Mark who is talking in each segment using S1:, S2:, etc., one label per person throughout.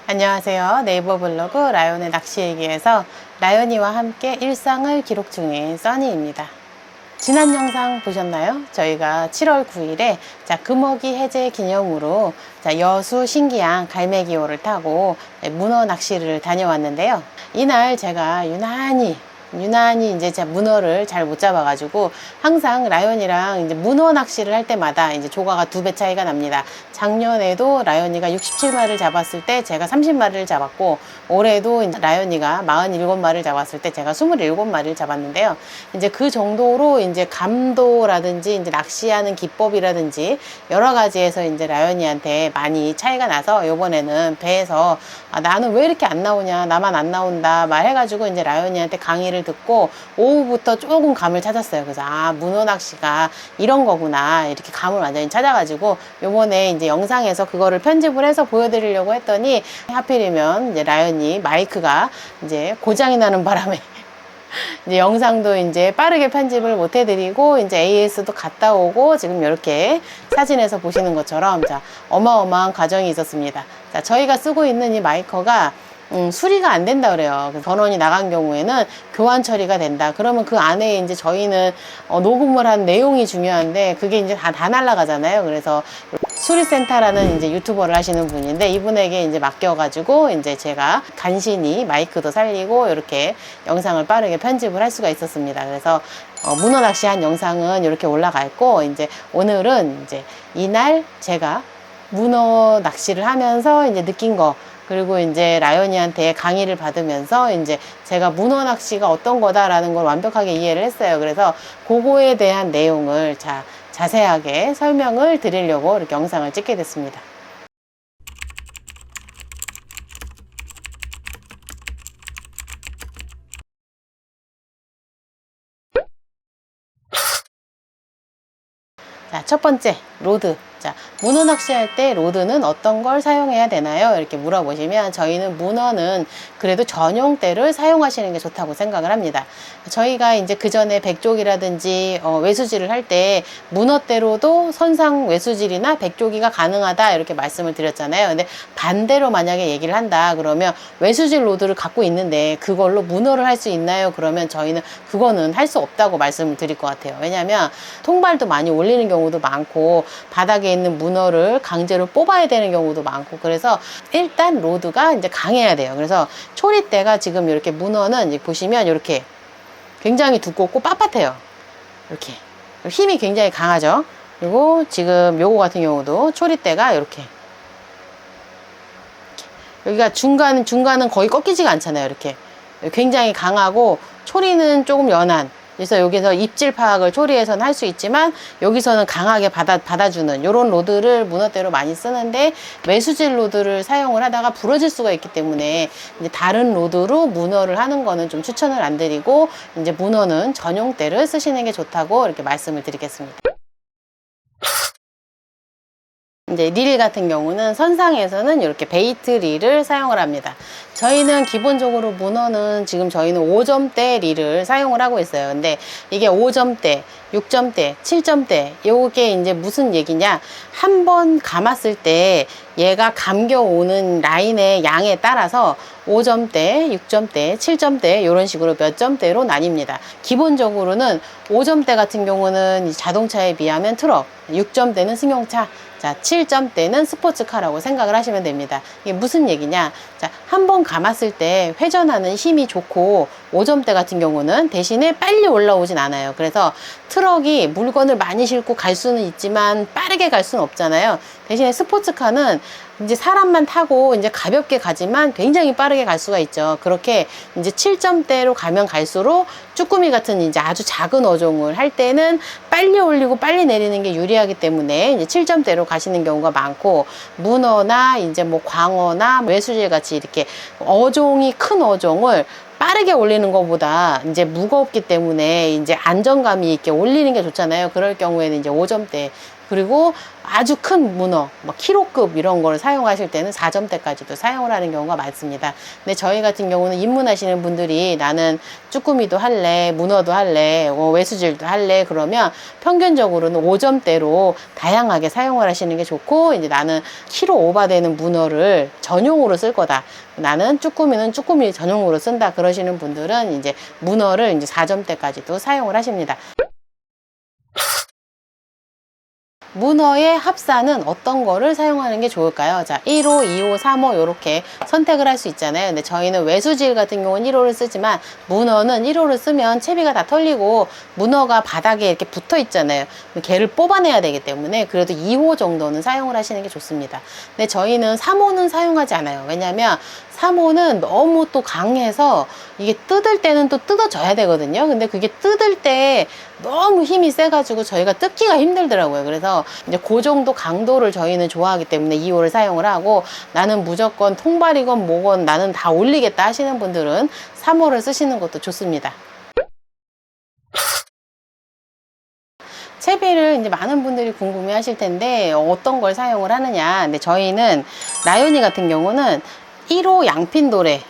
S1: 안녕하세요. 네이버 블로그 라연의 낚시일기에서 라연이와 함께 일상을 기록 중인 써니입니다. 지난 영상 보셨나요? 저희가 7월 9일에 금어기 해제 기념으로 여수 신기양 갈매기호를 타고 문어 낚시를 다녀왔는데요. 이날 제가 유난히 이제 제가 문어를 잘 못 잡아가지고 항상 라연이랑 이제 문어 낚시를 할 때마다 이제 조과가 2배 차이가 납니다. 작년에도 라연이가 67마리를 잡았을 때 제가 30마리를 잡았고, 올해도 이제 라연이가 47마리를 잡았을 때 제가 27마리를 잡았는데요. 이제 그 정도로 이제 감도라든지 이제 낚시하는 기법이라든지 여러 가지에서 이제 라연이한테 많이 차이가 나서 이번에는 배에서 나는 왜 이렇게 안 나오냐, 나만 안 나온다 말해가지고 이제 라연이한테 강의를 듣고 오후부터 조금 감을 찾았어요. 그래서 문어 낚시가 이런 거구나, 이렇게 감을 완전히 찾아가지고 요번에 이제 영상에서 그거를 편집을 해서 보여드리려고 했더니 하필이면 이제 라연이 마이크가 이제 고장이 나는 바람에 이제 영상도 이제 빠르게 편집을 못 해드리고 이제 AS도 갔다 오고 지금 이렇게 사진에서 보시는 것처럼 어마어마한 과정이 있었습니다. 저희가 쓰고 있는 이 마이커가 수리가 안 된다 그래요. 전원이 나간 경우에는 교환 처리가 된다. 그러면 그 안에 이제 저희는 녹음을 한 내용이 중요한데 그게 이제 다 날아가잖아요. 그래서 수리센터라는 이제 유튜버를 하시는 분인데 이분에게 이제 맡겨가지고 이제 제가 간신히 마이크도 살리고 이렇게 영상을 빠르게 편집을 할 수가 있었습니다. 그래서 문어 낚시한 영상은 이렇게 올라가 있고, 이제 오늘은 이제 이날 제가 문어 낚시를 하면서 이제 느낀 거, 그리고 이제 라연이한테 강의를 받으면서 이제 제가 문어 낚시가 어떤 거다라는 걸 완벽하게 이해를 했어요. 그래서 그거에 대한 내용을 자세하게 설명을 드리려고 이렇게 영상을 찍게 됐습니다. 첫 번째, 로드. 문어 낚시할 때 로드는 어떤 걸 사용해야 되나요? 이렇게 물어보시면 저희는 문어는 그래도 전용대를 사용하시는 게 좋다고 생각을 합니다. 저희가 이제 그 전에 백조기라든지 외수질을 할 때 문어대로도 선상 외수질이나 백조기가 가능하다 이렇게 말씀을 드렸잖아요. 근데 반대로 만약에 얘기를 한다 그러면 외수질 로드를 갖고 있는데 그걸로 문어를 할 수 있나요? 그러면 저희는 그거는 할 수 없다고 말씀을 드릴 것 같아요. 왜냐하면 통발도 많이 올리는 경우도 많고 바닥에 있는 문어를 강제로 뽑아야 되는 경우도 많고, 그래서 일단 로드가 이제 강해야 돼요. 그래서 초리대가 지금 이렇게 문어는 이제 보시면 이렇게 굉장히 두껍고 빳빳해요. 이렇게 힘이 굉장히 강하죠. 그리고 지금 요거 같은 경우도 초리대가 이렇게 여기가 중간은 거의 꺾이지가 않잖아요. 이렇게 굉장히 강하고 초리는 조금 연한, 그래서 여기서 입질 파악을 초리에서는 할 수 있지만 여기서는 강하게 받아주는 이런 로드를 문어대로 많이 쓰는데, 외수질 로드를 사용을 하다가 부러질 수가 있기 때문에 이제 다른 로드로 문어를 하는 거는 좀 추천을 안 드리고 이제 문어는 전용대를 쓰시는 게 좋다고 이렇게 말씀을 드리겠습니다. 이제 릴 같은 경우는 선상에서는 이렇게 베이트 릴을 사용을 합니다. 저희는 기본적으로 문어는 지금 저희는 5점대 릴을 사용을 하고 있어요. 근데 이게 5점대, 6점대, 7점대 요게 이제 무슨 얘기냐, 한 번 감았을 때 얘가 감겨오는 라인의 양에 따라서 5점대, 6점대, 7점대 이런 식으로 몇 점대로 나뉩니다. 기본적으로는 5점대 같은 경우는 자동차에 비하면 트럭, 6점대는 승용차, 7점대는 스포츠카라고 생각을 하시면 됩니다. 이게 무슨 얘기냐, 한 번 감았을 때 회전하는 힘이 좋고 5점대 같은 경우는 대신에 빨리 올라오진 않아요. 그래서 트럭이 물건을 많이 싣고 갈 수는 있지만 빠르게 갈 수는 없잖아요. 대신에 스포츠카는 이제 사람만 타고 이제 가볍게 가지만 굉장히 빠르게 갈 수가 있죠. 그렇게 이제 7점대로 가면 갈수록 쭈꾸미 같은 이제 아주 작은 어종을 할 때는 빨리 올리고 빨리 내리는 게 유리하기 때문에 이제 7점대로 가시는 경우가 많고, 문어나 이제 뭐 광어나 외수질 같이 이렇게 어종이 큰 어종을 빠르게 올리는 것보다 이제 무겁기 때문에 이제 안정감이 있게 올리는 게 좋잖아요. 그럴 경우에는 이제 5점대 그리고 아주 큰 문어, 뭐 키로급 이런 걸 사용하실 때는 4점대까지도 사용을 하는 경우가 많습니다. 근데 저희 같은 경우는 입문하시는 분들이 나는 쭈꾸미도 할래, 문어도 할래, 외수질도 할래 그러면 평균적으로는 5점대로 다양하게 사용을 하시는 게 좋고, 이제 나는 키로 오버되는 문어를 전용으로 쓸 거다, 나는 쭈꾸미는 쭈꾸미 전용으로 쓴다 그러시는 분들은 이제 문어를 이제 4점대까지도 사용을 하십니다. 문어의 합사는 어떤 거를 사용하는 게 좋을까요? 자, 1호, 2호, 3호 이렇게 선택을 할 수 있잖아요. 근데 저희는 외수질 같은 경우는 1호를 쓰지만 문어는 1호를 쓰면 채비가 다 털리고 문어가 바닥에 이렇게 붙어 있잖아요. 걔를 뽑아내야 되기 때문에 그래도 2호 정도는 사용을 하시는 게 좋습니다. 근데 저희는 3호는 사용하지 않아요. 왜냐면 3호는 너무 또 강해서 이게 뜯을 때는 또 뜯어져야 되거든요. 근데 그게 뜯을 때 너무 힘이 세가지고 저희가 뜯기가 힘들더라고요. 그래서 이제 그 정도 강도를 저희는 좋아하기 때문에 2호를 사용을 하고, 나는 무조건 통발이건 뭐건 나는 다 올리겠다 하시는 분들은 3호를 쓰시는 것도 좋습니다. 채비를 이제 많은 분들이 궁금해 하실 텐데 어떤 걸 사용을 하느냐. 근데 저희는 라요니 같은 경우는 1호 양핀도레,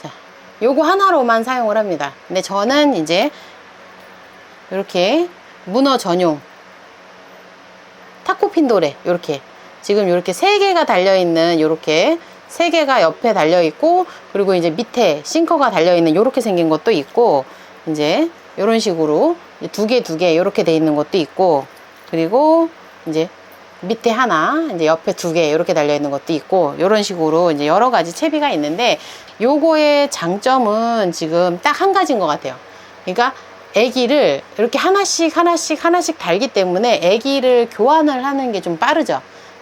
S1: 자, 요거 하나로만 사용을 합니다. 근데 저는 이제 이렇게 문어 전용 타코핀도레, 요렇게 지금 요렇게 3개가 달려있는, 요렇게 3개가 옆에 달려있고, 그리고 이제 밑에 싱커가 달려있는 요렇게 생긴 것도 있고, 이제 요런 식으로 2개 요렇게 돼 있는 것도 있고, 그리고 이제 밑에 하나, 이제 옆에 2개 이렇게 달려 있는 것도 있고, 이런 식으로 이제 여러 가지 채비가 있는데, 요거의 장점은 지금 딱 한 가지인 것 같아요. 그러니까 애기를 이렇게 하나씩 달기 때문에 애기를 교환을 하는 게 좀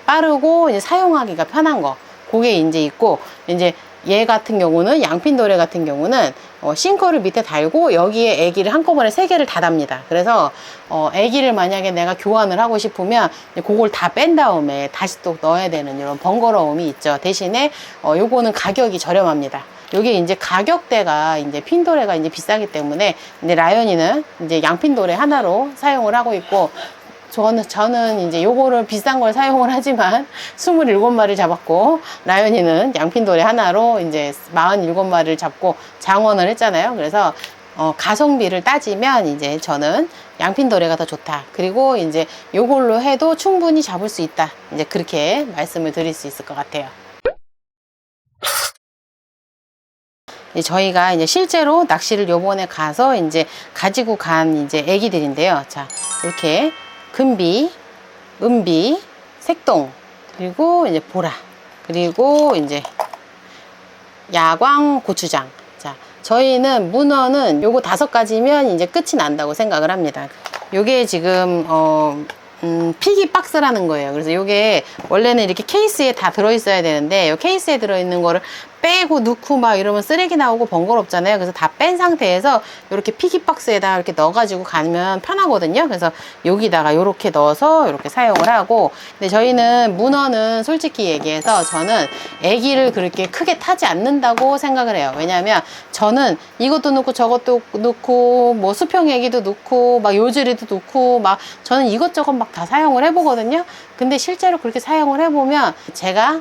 S1: 빠르고 이제 사용하기가 편한 거, 그게 이제 있고, 이제 얘 같은 경우는 양핀도레 같은 경우는 싱커를 밑에 달고 여기에 애기를 한꺼번에 3개를 다 답니다. 그래서 애기를 만약에 내가 교환을 하고 싶으면 그걸 다 뺀 다음에 다시 또 넣어야 되는 이런 번거로움이 있죠. 대신에 요거는 가격이 저렴합니다. 요게 이제 가격대가 이제 핀도레가 이제 비싸기 때문에 이제 라요니는 이제 양핀도레 하나로 사용을 하고 있고, 저는 이제 요거를 비싼 걸 사용을 하지만 27마리를 잡았고, 라요니는 양핀도레 하나로 이제 47마리를 잡고 장원을 했잖아요. 그래서 가성비를 따지면 이제 저는 양핀도레가 더 좋다. 그리고 이제 요걸로 해도 충분히 잡을 수 있다. 이제 그렇게 말씀을 드릴 수 있을 것 같아요. 저희가 이제 실제로 낚시를 요번에 가서 이제 가지고 간 이제 애기들인데요. 자, 이렇게 금비, 은비, 색동, 그리고 이제 보라, 그리고 이제 야광 고추장. 자, 저희는 문어는 요거 5가지면 이제 끝이 난다고 생각을 합니다. 요게 지금 피기 박스라는 거예요. 그래서 요게 원래는 이렇게 케이스에 다 들어있어야 되는데, 요 케이스에 들어있는 거를 빼고 넣고 막 이러면 쓰레기 나오고 번거롭잖아요. 그래서 다 뺀 상태에서 이렇게 피기 박스에다 이렇게 넣어가지고 가면 편하거든요. 그래서 여기다가 이렇게 넣어서 이렇게 사용을 하고, 근데 저희는 문어는 솔직히 얘기해서 저는 애기를 그렇게 크게 타지 않는다고 생각을 해요. 왜냐하면 저는 이것도 넣고 저것도 넣고 뭐 수평 애기도 넣고 막 요즈리도 넣고 막 저는 이것저것 막 다 사용을 해보거든요. 근데 실제로 그렇게 사용을 해보면 제가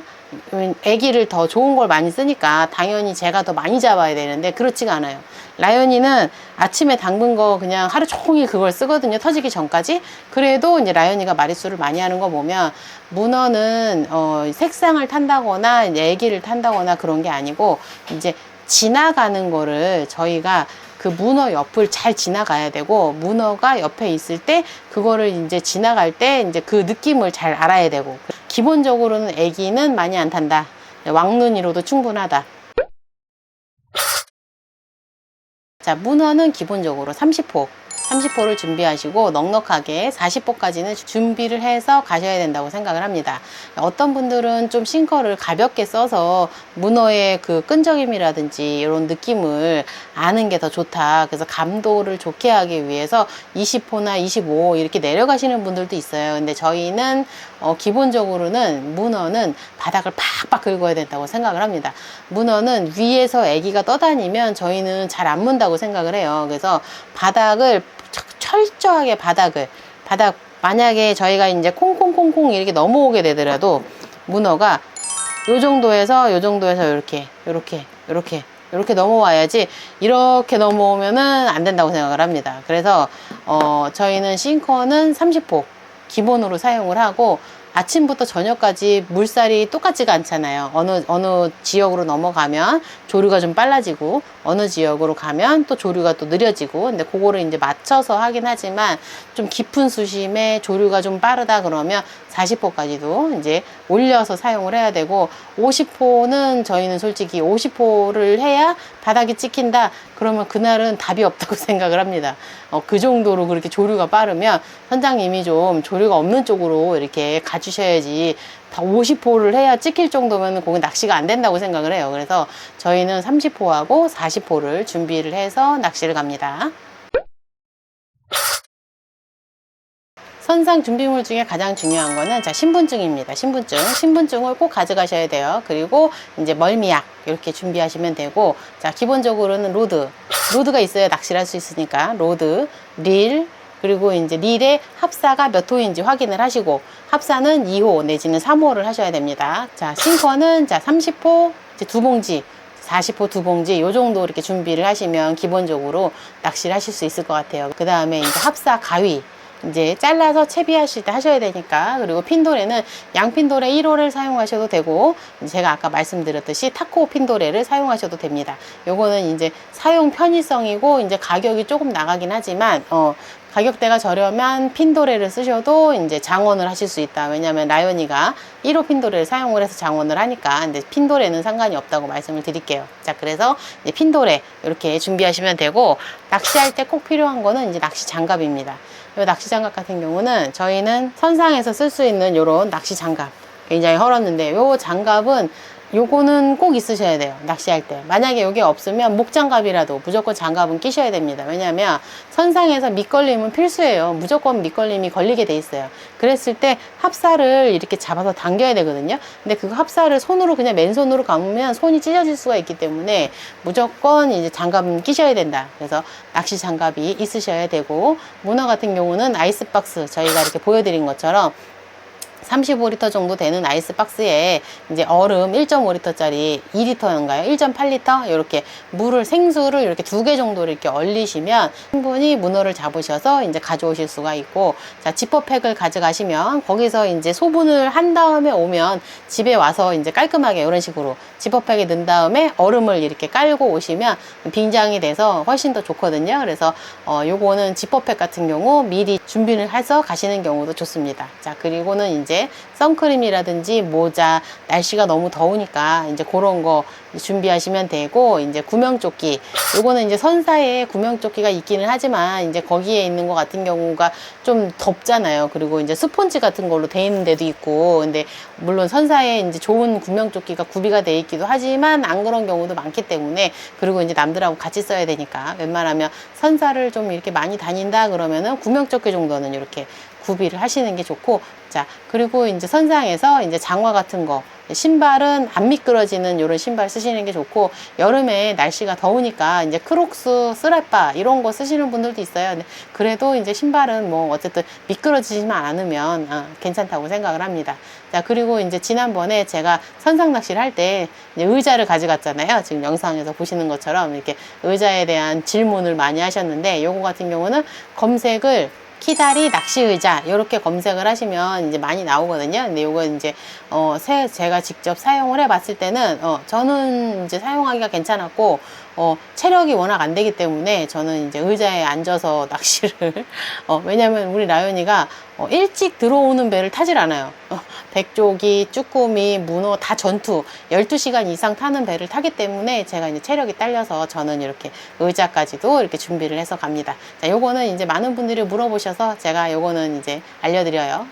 S1: 애기를 더 좋은 걸 많이 쓰니까 당연히 제가 더 많이 잡아야 되는데 그렇지가 않아요. 라요니는 아침에 담근 거 그냥 하루 종일 그걸 쓰거든요. 터지기 전까지. 그래도 이제 라요니가 마리수를 많이 하는 거 보면, 문어는 색상을 탄다거나 이제 애기를 탄다거나 그런 게 아니고 이제 지나가는 거를 저희가 그 문어 옆을 잘 지나가야 되고, 문어가 옆에 있을 때 그거를 이제 지나갈 때 이제 그 느낌을 잘 알아야 되고, 기본적으로는 애기는 많이 안 탄다. 왕눈이로도 충분하다. 자, 문어는 기본적으로 30호를 준비하시고 넉넉하게 40호까지는 준비를 해서 가셔야 된다고 생각을 합니다. 어떤 분들은 좀 싱커를 가볍게 써서 문어의 그 끈적임이라든지 이런 느낌을 아는 게 더 좋다, 그래서 감도를 좋게 하기 위해서 20호나 25호 이렇게 내려가시는 분들도 있어요. 근데 저희는 기본적으로는 문어는 바닥을 팍팍 긁어야 된다고 생각을 합니다. 문어는 위에서 애기가 떠다니면 저희는 잘 안 문다고 생각을 해요. 그래서 바닥을 철저하게 바닥 만약에 저희가 이제 콩콩콩콩 이렇게 넘어오게 되더라도 문어가 요 정도에서 이렇게 넘어와야지, 이렇게 넘어오면은 안 된다고 생각을 합니다. 그래서 저희는 싱커는 30호 기본으로 사용을 하고, 아침부터 저녁까지 물살이 똑같지가 않잖아요. 어느 지역으로 넘어가면 조류가 좀 빨라지고, 어느 지역으로 가면 또 조류가 또 느려지고, 근데 그거를 이제 맞춰서 하긴 하지만, 좀 깊은 수심에 조류가 좀 빠르다 그러면 40호까지도 이제 올려서 사용을 해야 되고, 50호는 저희는 솔직히 50호를 해야 바닥이 찍힌다 그러면 그날은 답이 없다고 생각을 합니다. 그 정도로 그렇게 조류가 빠르면 선장님이 좀 조류가 없는 쪽으로 이렇게 가주셔야지, 50호를 해야 찍힐 정도면 그건 낚시가 안 된다고 생각을 해요. 그래서 저희는 30호하고 40호를 준비를 해서 낚시를 갑니다. 선상 준비물 중에 가장 중요한 거는 신분증입니다. 신분증을 꼭 가져가셔야 돼요. 그리고 이제 멀미약 이렇게 준비하시면 되고, 자, 기본적으로는 로드가 있어야 낚시를 할 수 있으니까 로드, 릴, 그리고 이제 릴의 합사가 몇 호인지 확인을 하시고, 합사는 2호 내지는 3호를 하셔야 됩니다. 자, 싱커는 30호 이제 2봉지, 40호 2봉지 요 정도 이렇게 준비를 하시면 기본적으로 낚시를 하실 수 있을 것 같아요. 그 다음에 이제 합사 가위 이제 잘라서 채비하실 때 하셔야 되니까, 그리고 핀도레는 양핀도레 1호를 사용하셔도 되고, 제가 아까 말씀드렸듯이 타코 핀도레를 사용하셔도 됩니다. 요거는 이제 사용 편의성이고, 이제 가격이 조금 나가긴 하지만 가격대가 저렴한 핀도레를 쓰셔도 이제 장원을 하실 수 있다. 왜냐하면 라이오니가 1호 핀도레를 사용을 해서 장원을 하니까. 근데 핀도레는 상관이 없다고 말씀을 드릴게요. 자, 그래서 이제 핀도레 이렇게 준비하시면 되고, 낚시할 때 꼭 필요한 거는 이제 낚시 장갑입니다. 이 낚시 장갑 같은 경우는 저희는 선상에서 쓸 수 있는 이런 낚시 장갑, 굉장히 헐었는데, 요 장갑은 요거는 꼭 있으셔야 돼요. 낚시할 때. 만약에 요게 없으면 목장갑이라도 무조건 장갑은 끼셔야 됩니다. 왜냐하면 선상에서 밑걸림은 필수예요. 무조건 밑걸림이 걸리게 돼 있어요. 그랬을 때 합사를 이렇게 잡아서 당겨야 되거든요. 근데 그 합사를 손으로 그냥 맨손으로 감으면 손이 찢어질 수가 있기 때문에 무조건 이제 장갑은 끼셔야 된다. 그래서 낚시 장갑이 있으셔야 되고, 문어 같은 경우는 아이스박스, 저희가 이렇게 보여드린 것처럼 35리터 정도 되는 아이스박스에 이제 얼음 1.5리터짜리 2리터인가요? 1.8리터? 이렇게 생수를 이렇게 2개 정도를 이렇게 얼리시면 충분히 문어를 잡으셔서 이제 가져오실 수가 있고, 자, 지퍼팩을 가져가시면 거기서 이제 소분을 한 다음에 오면 집에 와서 이제 깔끔하게 이런 식으로 지퍼팩에 넣은 다음에 얼음을 이렇게 깔고 오시면 빙장이 돼서 훨씬 더 좋거든요. 그래서 요거는 지퍼팩 같은 경우 미리 준비를 해서 가시는 경우도 좋습니다. 자, 그리고는 이제 선크림이라든지 모자, 날씨가 너무 더우니까 이제 그런 거 준비하시면 되고, 이제 구명조끼, 요거는 이제 선사에 구명조끼가 있기는 하지만 이제 거기에 있는 것 같은 경우가 좀 덥잖아요. 그리고 이제 스폰지 같은 걸로 돼 있는 데도 있고, 근데 물론 선사에 이제 좋은 구명조끼가 구비가 돼 있기도 하지만 안 그런 경우도 많기 때문에, 그리고 이제 남들하고 같이 써야 되니까 웬만하면 선사를 좀 이렇게 많이 다닌다 그러면은 구명조끼 정도는 이렇게 구비를 하시는 게 좋고, 자, 그리고 이제 선상에서 이제 장화 같은 거, 신발은 안 미끄러지는 이런 신발 쓰시는 게 좋고, 여름에 날씨가 더우니까 이제 크록스, 스레빠 이런 거 쓰시는 분들도 있어요. 근데 그래도 이제 신발은 뭐 어쨌든 미끄러지지만 않으면 괜찮다고 생각을 합니다. 자, 그리고 이제 지난번에 제가 선상 낚시를 할 때 의자를 가져갔잖아요. 지금 영상에서 보시는 것처럼 이렇게 의자에 대한 질문을 많이 하셨는데, 요거 같은 경우는 검색을 키다리 낚시 의자 이렇게 검색을 하시면 이제 많이 나오거든요. 근데 요거 이제 제가 직접 사용을 해봤을 때는 저는 이제 사용하기가 괜찮았고, 체력이 워낙 안 되기 때문에 저는 이제 의자에 앉아서 낚시를 왜냐면 우리 라이오니가 일찍 들어오는 배를 타질 않아요. 백조기, 쭈꾸미, 문어 다 전투 12시간 이상 타는 배를 타기 때문에 제가 이제 체력이 딸려서 저는 이렇게 의자까지도 이렇게 준비를 해서 갑니다. 자, 요거는 이제 많은 분들이 물어보셔서 제가 요거는 이제 알려드려요.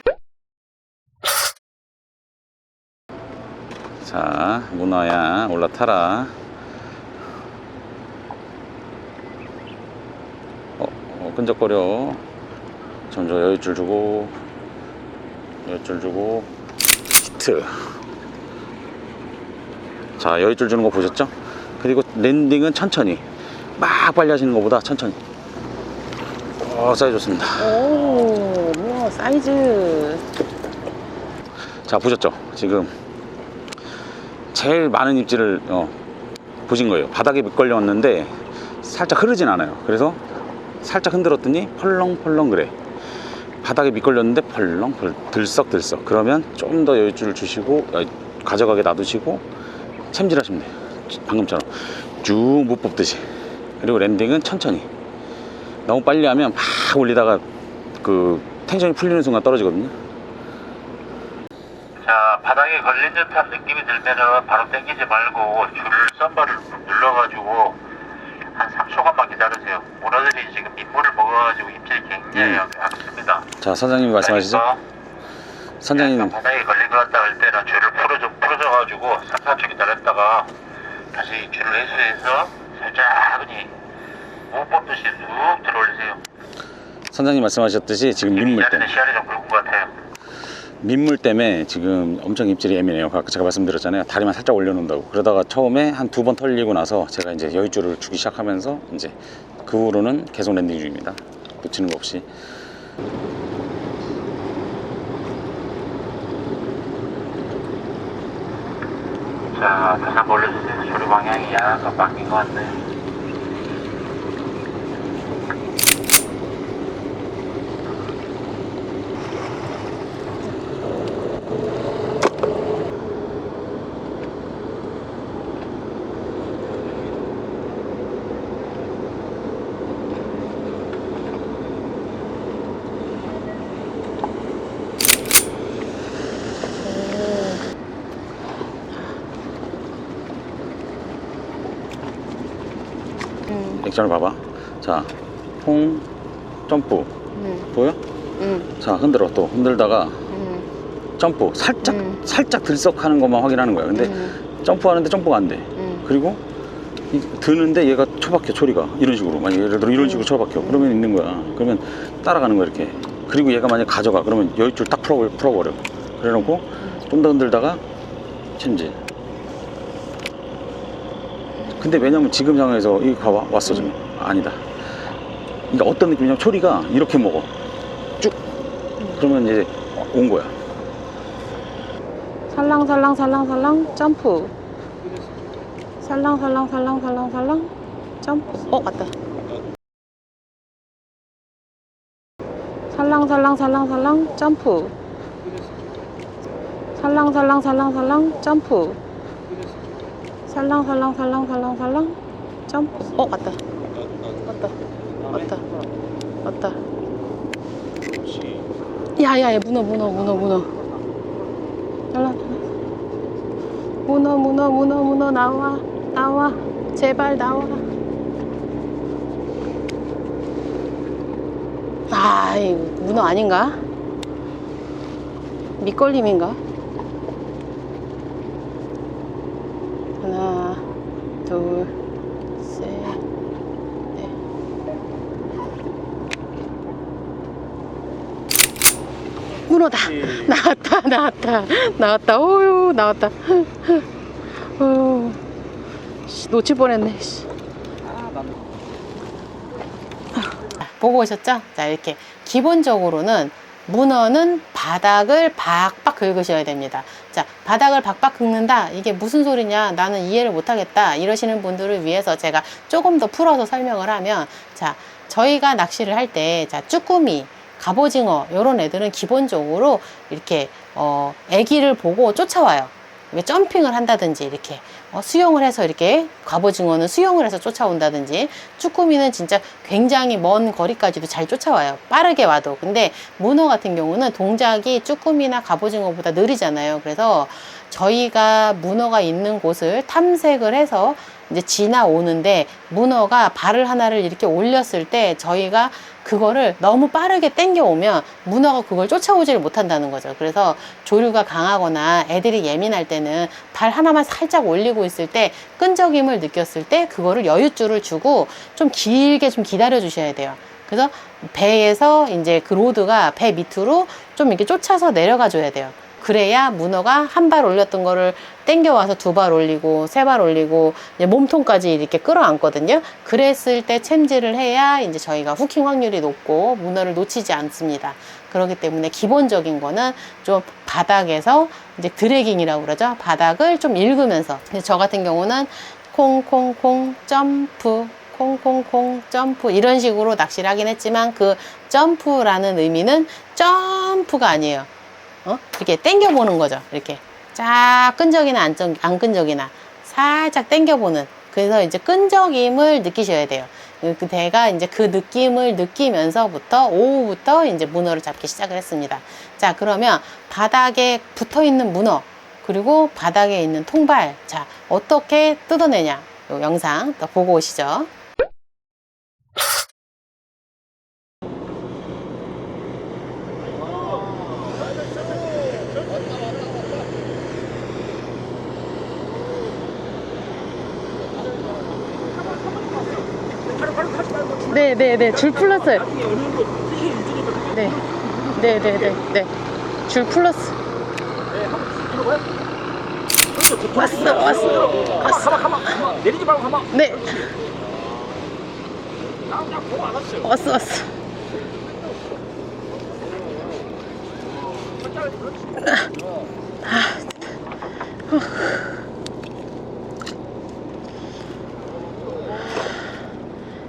S2: 자, 문어야 올라타라. 끈적거려. 점점 여유줄 주고 히트. 자, 여유줄 주는 거 보셨죠? 그리고 랜딩은 천천히, 막 빨리 하시는 것보다 천천히. 사이즈 좋습니다.
S1: 오, 문어 사이즈.
S2: 자, 보셨죠? 지금 제일 많은 입질을 보신 거예요. 바닥에 미끌려 왔는데 살짝 흐르진 않아요. 그래서 살짝 흔들었더니 펄렁펄렁 그래. 바닥에 미끌렸는데 펄렁 들썩들썩. 그러면 좀 더 여유줄을 주시고 가져가게 놔두시고 챔질하시면 돼요. 방금처럼 쭉 못 뽑듯이. 그리고 랜딩은 천천히. 너무 빨리 하면 막 올리다가 그 텐션이 풀리는 순간 떨어지거든요.
S3: 자, 바닥에 걸린 듯한 느낌이 들면은 바로 당기지 말고 줄을 썬바를 눌러가지고 한 3초간만 기다리세요. 문어들이 지금 민물을 먹어가지고 입질이 굉장히 약습니다.
S2: 자, 선장님이 말씀하시죠? 선장님.
S3: 약간 바닥에 걸린 것 같다 할 때는 줄을 풀어줘가지고 3, 4초 기다렸다가 다시 줄을 해소해서 살짝은이 못 뽑듯이 쑥 들어올리세요.
S2: 선장님 말씀하셨듯이 지금 민물
S3: 이
S2: 때문에.
S3: 자리는 시야를 좀 굵은 것 같아요.
S2: 민물 때문에 지금 엄청 입질이 예민해요. 아까 제가 말씀드렸잖아요. 다리만 살짝 올려놓는다고. 그러다가 처음에 한 2번 털리고 나서 제가 이제 여유줄을 주기 시작하면서 이제 그 후로는 계속 랜딩 중입니다. 놓치는 거 없이.
S3: 자, 다시 한번 올려주세요. 조류 방향이 약간 바뀐 것 같네.
S2: 액션을 봐봐. 자, 퐁, 점프. 보여? 자, 흔들어. 또 흔들다가 점프. 살짝 들썩하는 것만 확인하는 거야. 근데 점프하는데 점프가 안 돼. 그리고 드는데 얘가 쳐박혀, 초리가. 이런 식으로. 만약 예를 들어 이런 식으로 쳐박혀. 그러면 있는 거야. 그러면 따라가는 거야, 이렇게. 그리고 얘가 만약 가져가. 그러면 여유줄 딱 풀어버려. 그래 놓고 좀 더 흔들다가 챔질. 근데 왜냐면 지금 상황에서 이거 봐봐. 왔어, 지금. 아니다. 그러니까 어떤 느낌이냐면 초리가 이렇게 먹어. 쭉. 그러면 이제 온 거야.
S1: 살랑살랑 점프. 살랑 점프. 맞다. 살랑 점프. 살랑 점프. 살랑 점프. 맞다. 야야야, 문어. 문어 나와. 제발 나와. 이거 문어 아닌가? 밑걸림인가? 하나, 둘, 셋, 넷. 문어다. 나왔다. 오유, 나왔다. 놓칠 뻔했네. 보고 오셨죠? 자, 이렇게 기본적으로는 문어는 바닥을 박박 긁으셔야 됩니다. 자, 바닥을 박박 긁는다. 이게 무슨 소리냐? 나는 이해를 못하겠다. 이러시는 분들을 위해서 제가 조금 더 풀어서 설명을 하면, 자, 저희가 낚시를 할 때, 자, 쭈꾸미, 갑오징어, 요런 애들은 기본적으로 이렇게, 애기를 보고 쫓아와요. 점핑을 한다든지, 이렇게, 수영을 해서 이렇게, 갑오징어는 수영을 해서 쫓아온다든지, 쭈꾸미는 진짜 굉장히 먼 거리까지도 잘 쫓아와요. 빠르게 와도. 근데 문어 같은 경우는 동작이 쭈꾸미나 갑오징어보다 느리잖아요. 그래서 저희가 문어가 있는 곳을 탐색을 해서 이제 지나오는데, 문어가 발을 하나를 이렇게 올렸을 때 저희가 그거를 너무 빠르게 당겨오면 문어가 그걸 쫓아오지를 못한다는 거죠. 그래서 조류가 강하거나 애들이 예민할 때는 발 하나만 살짝 올리고 있을 때, 끈적임을 느꼈을 때 그거를 여유줄을 주고 좀 길게 좀 기다려 주셔야 돼요. 그래서 배에서 이제 그 로드가 배 밑으로 좀 이렇게 쫓아서 내려가 줘야 돼요. 그래야 문어가 한 발 올렸던 거를 땡겨와서 2발 올리고 3발 올리고 이제 몸통까지 이렇게 끌어안거든요. 그랬을 때 챔질을 해야 이제 저희가 후킹 확률이 높고 문어를 놓치지 않습니다. 그렇기 때문에 기본적인 거는 좀 바닥에서 이제 드래깅이라고 그러죠. 바닥을 좀 읽으면서. 저 같은 경우는 콩콩콩 점프 콩콩콩 점프 이런 식으로 낚시를 하긴 했지만 그 점프라는 의미는 점프가 아니에요. 이렇게 당겨보는 거죠. 이렇게 쫙 끈적이나 안 끈적이나 살짝 당겨보는. 그래서 이제 끈적임을 느끼셔야 돼요. 제가 이제 그 느낌을 느끼면서부터 오후부터 이제 문어를 잡기 시작을 했습니다. 자, 그러면 바닥에 붙어 있는 문어 그리고 바닥에 있는 통발, 자, 어떻게 뜯어내냐? 요 영상 또 보고 오시죠. 네, 줄 풀렸어요. 네. 줄 풀렸어. 왔어.
S4: 가만. 내리지 말고 가만.
S1: 네,
S4: 나 그냥 보고 안 왔어요.
S1: 왔어.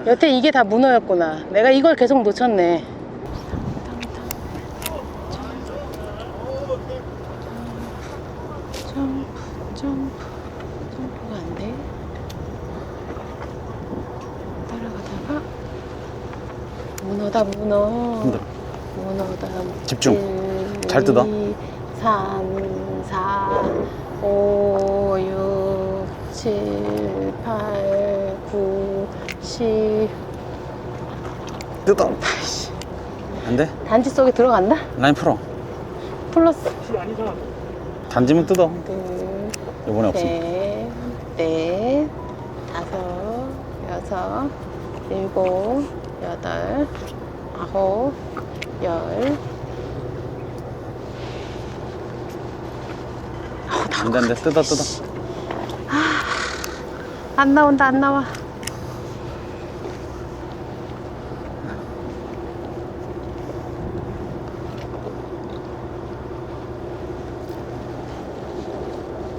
S1: 여태 이게 다 문어였구나. 내가 이걸 계속 놓쳤네. 점프가 안 돼. 따라가다가 문어다 문어.
S2: 힘들어.
S1: 문어다.
S2: 집중.
S1: 1,
S2: 잘 뜯어.
S1: 2, 3, 4, 5, 6, 7, 8, 9, 10.
S2: 뜯어. 안 돼?
S1: 단지 속에 들어간다?
S2: 라인 풀어.
S1: 플러스.
S2: 단지면 뜯어.
S1: 둘,
S2: 이번에 없어.
S1: 셋, 넷, 다섯, 여섯, 일곱, 여덟, 아홉, 열.
S2: 안 돼. 뜯어.
S1: 안 나온다, 안 나와.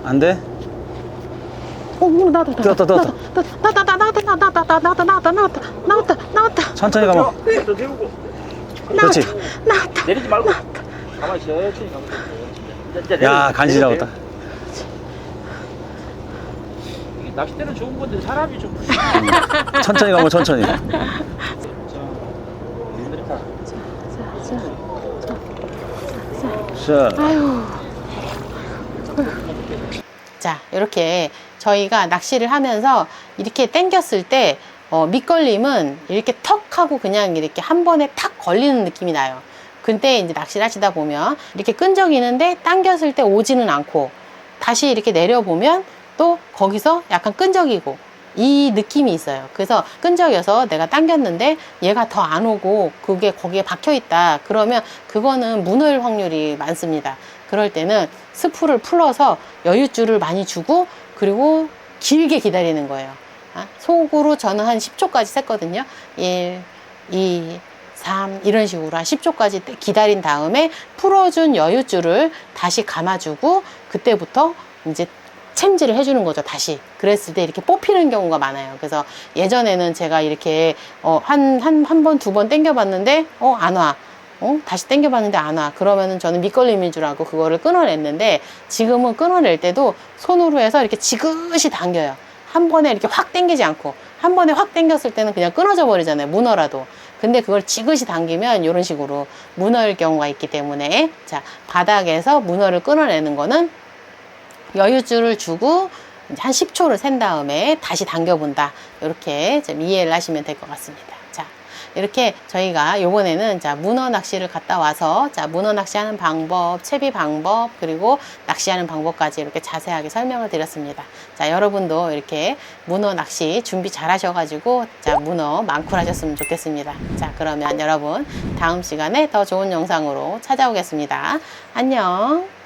S2: 안 돼?
S1: 나왔다. 나왔다.
S2: 천천히 가면.
S4: 더 세우고.
S2: 그렇지.
S1: 나왔다.
S4: 내리지 말고. 가만히 천천히 가면 돼.
S2: 야, 간지 잡았다.
S4: 낚싯대는 좋은 건데 사람이 좀
S2: 천천히 가면 천천히. 자.
S1: 아유. 자, 이렇게 저희가 낚시를 하면서 이렇게 당겼을 때 밑걸림은 이렇게 턱 하고 그냥 이렇게 한 번에 탁 걸리는 느낌이 나요. 근데 이제 낚시를 하시다 보면 이렇게 끈적이는데 당겼을 때 오지는 않고 다시 이렇게 내려보면 또 거기서 약간 끈적이고 이 느낌이 있어요. 그래서 끈적여서 내가 당겼는데 얘가 더 안 오고 그게 거기에 박혀 있다. 그러면 그거는 문어일 확률이 많습니다. 그럴 때는 스프를 풀어서 여유줄을 많이 주고 그리고 길게 기다리는 거예요. 속으로 저는 한 10초까지 셌거든요. 1, 2, 3 이런 식으로 한 10초까지 기다린 다음에 풀어준 여유줄을 다시 감아주고 그때부터 이제 챔질을 해주는 거죠. 다시. 그랬을 때 이렇게 뽑히는 경우가 많아요. 그래서 예전에는 제가 이렇게 한 번, 두 번 당겨봤는데 안 와. 다시 당겨봤는데 안 와. 그러면은 저는 밑걸림인 줄 알고 그거를 끊어냈는데 지금은 끊어낼 때도 손으로 해서 이렇게 지그시 당겨요. 한 번에 이렇게 확 당기지 않고 한 번에 확 당겼을 때는 그냥 끊어져 버리잖아요. 문어라도. 근데 그걸 지그시 당기면 이런 식으로 문어일 경우가 있기 때문에 자, 바닥에서 문어를 끊어내는 거는 여유줄을 주고 한 10초를 센 다음에 다시 당겨본다. 이렇게 좀 이해를 하시면 될 것 같습니다. 자, 이렇게 저희가 요번에는 자, 문어 낚시를 갔다 와서 자, 문어 낚시하는 방법, 채비 방법, 그리고 낚시하는 방법까지 이렇게 자세하게 설명을 드렸습니다. 자, 여러분도 이렇게 문어 낚시 준비 잘 하셔가지고 자, 문어 많고 하셨으면 좋겠습니다. 자, 그러면 여러분 다음 시간에 더 좋은 영상으로 찾아오겠습니다. 안녕.